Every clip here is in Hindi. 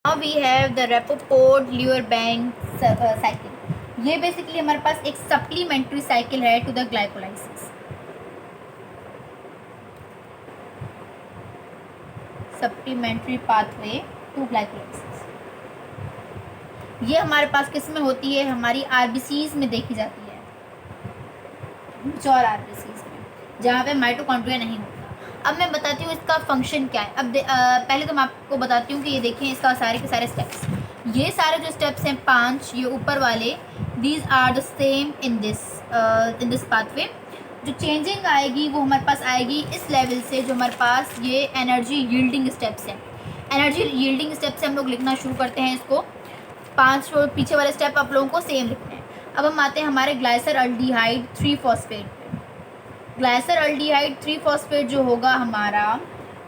Now we have the Rapoport-Leuwenbank cycle. ये बेसिकली हमारे पास एक सप्लीमेंट्री साइकिल है to the glycolysis. Supplementary pathway to glycolysis ये हमारे पास किस में होती है? हमारी आरबीसीज में देखी जाती है, मैच्योर आरबीसीज में, जहाँ पे माइटोकॉन्ड्रिया नहीं होता। अब मैं बताती हूँ इसका फंक्शन क्या है। अब पहले तो मैं आपको बताती हूँ कि ये देखें इसका सारे के सारे स्टेप्स। ये सारे जो स्टेप्स हैं 5, ये ऊपर वाले, these are the same in this pathway. जो चेंजिंग आएगी वो हमारे पास आएगी इस लेवल से, जो हमारे पास ये एनर्जी यील्डिंग स्टेप्स हैं। एनर्जी यील्डिंग स्टेप से हम लोग लिखना शुरू करते हैं इसको। 5 पीछे वाले स्टेप आप लोगों को सेम लिखने हैं। अब हम आते हैं हमारे ग्लाइसर अल्डिहाइड 3 फॉस्फेट पे। ग्लाइसर अल्डिहाइड 3 फॉस्फेट जो होगा हमारा,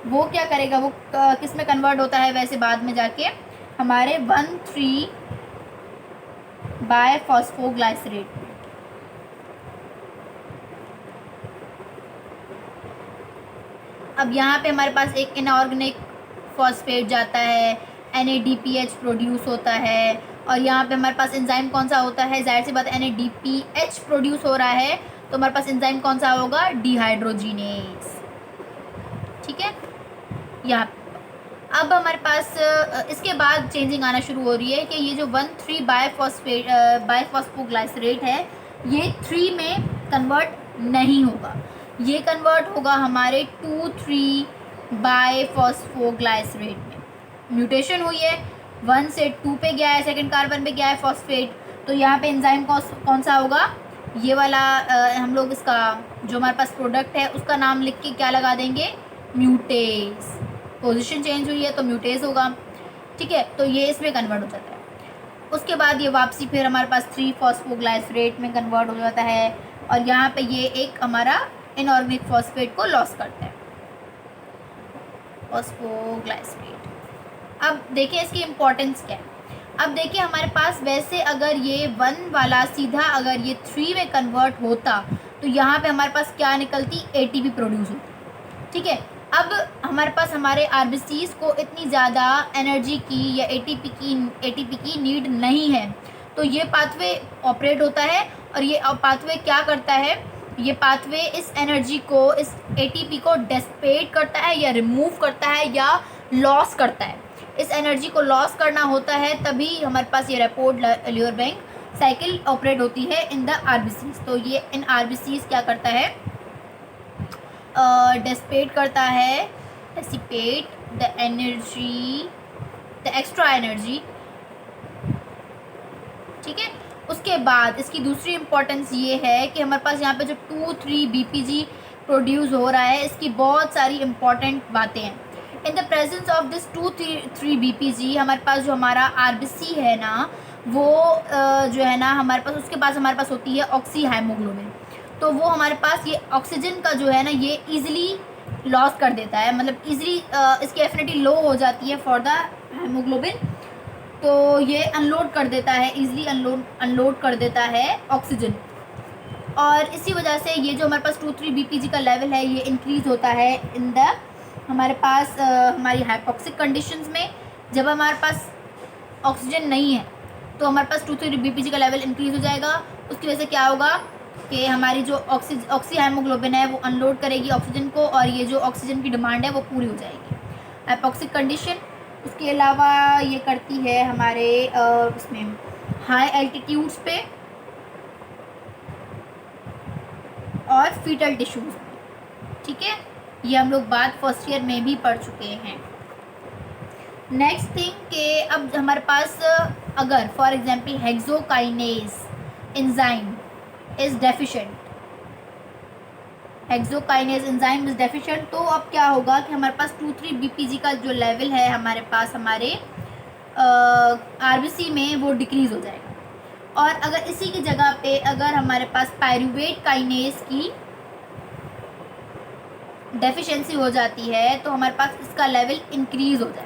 वो क्या करेगा, वो किस में कन्वर्ट होता है वैसे बाद में जाके, हमारे 1,3 बाय फॉस्फोग्लाइसरेट में। अब यहाँ पे हमारे पास एक इनऑर्गेनिक फॉस्फेट जाता है, NADPH प्रोड्यूस होता है, और यहाँ पे हमारे पास एंजाइम कौन सा होता है? जाहिर सी बात NADPH प्रोड्यूस हो रहा है, तो हमारे पास एंजाइम कौन सा होगा? डिहाइड्रोजिनेज। ठीक है, यहाँ अब हमारे पास इसके बाद चेंजिंग आना शुरू हो रही है कि ये जो 1,3 बायफॉस्फोग्लाइसरेट है, ये 3 में कन्वर्ट नहीं होगा, ये कन्वर्ट होगा हमारे 2,3 बायफॉस्फोग्लाइसरेट में। म्यूटेशन हुई है, 1 से 2 पे गया है, सेकंड कार्बन पे गया है फॉस्फेट, तो यहाँ पे एंजाइम कौन सा होगा? ये वाला हम लोग इसका जो हमारे पास प्रोडक्ट है उसका नाम लिख के क्या लगा देंगे? म्यूटेस। पोजीशन चेंज हुई है तो म्यूटेस होगा। ठीक है, तो ये इसमें कन्वर्ट हो जाता है। उसके बाद ये वापसी फिर हमारे पास 3 फॉस्फोग्लाइसरेट में कन्वर्ट हो जाता है, और यहाँ पे ये एक हमारा इनऑर्गेनिक फॉस्फेट को लॉस करता है, फॉस्फोग्लाइसरेट। अब देखिए इसकी इम्पोर्टेंस क्या है। अब देखिए हमारे पास वैसे अगर ये 1 वाला सीधा अगर ये 3 में कन्वर्ट होता तो यहाँ पे हमारे पास क्या निकलती? ATP प्रोड्यूस होती। ठीक है, अब हमारे पास हमारे आरबीसीज को इतनी ज़्यादा एनर्जी की या ATP की नीड नहीं है, तो ये पाथवे ऑपरेट होता है, और ये पाथवे क्या करता है? ये पाथवे इस एनर्जी को, इस ATP को डिसिपेट करता है या रिमूव करता है या लॉस करता है। इस एनर्जी को लॉस करना होता है तभी हमारे पास ये रेपोर्ट-ल्यूवेनबैंक साइकिल ऑपरेट होती है इन द आरबीसीज। तो ये इन आरबीसीज क्या करता है? डिसिपेट करता है, dissipate the energy, the extra energy. ठीक है, उसके बाद इसकी दूसरी इम्पोर्टेंस ये है कि हमारे पास यहाँ पे जो 2,3 BPG प्रोड्यूस हो रहा है, इसकी बहुत सारी इम्पॉर्टेंट बातें हैं। In the presence of this 2,3 BPG हमारे पास जो हमारा आरबीसी है ना, वो जो है ना हमारे पास, उसके पास हमारे पास होती है ऑक्सी हाइमोग्लोबिन। तो वो हमारे पास ये ऑक्सीजन का जो है ना ये ईजिली लॉस कर देता है, मतलब ईजिली इसकी एफिनिटी लो हो जाती है फॉर द हाइमोग्लोबिन, तो ये अनलोड कर देता है, ईजिली अनलोड कर देता है ऑक्सीजन। और इसी वजह से ये जो हमारे पास 2,3 BPG का लेवल है ये इंक्रीज़ होता है इन द हमारे पास हमारी हाइपोक्सिक कंडीशंस में। जब हमारे पास ऑक्सीजन नहीं है तो हमारे पास 2,3 BPG का लेवल इंक्रीज़ हो जाएगा। उसकी वजह से क्या होगा कि हमारी जो ऑक्सी हाइमोग्लोबिन है वो अनलोड करेगी ऑक्सीजन को, और ये जो ऑक्सीजन की डिमांड है वो पूरी हो जाएगी, हाइपोक्सिक कंडीशन। उसके अलावा ये करती है हमारे उसमें हाई एल्टीट्यूड्स पे और फीटल टिश्यूज़ में। ठीक है, ये हम लोग बात फर्स्ट ईयर में भी पढ़ चुके हैं। नेक्स्ट थिंग के अब हमारे पास अगर for example hexokinase enzyme is deficient, hexokinase enzyme is deficient, तो अब क्या होगा कि हमारे पास 2,3 BPG का जो लेवल है हमारे पास हमारे आरबीसी में वो डिक्रीज़ हो जाएगा। और अगर इसी की जगह पे अगर हमारे पास पायरूवेट काइनेज की डेफिशिएंसी हो जाती है तो हमारे पास इसका लेवल इंक्रीज़ हो जाएगा।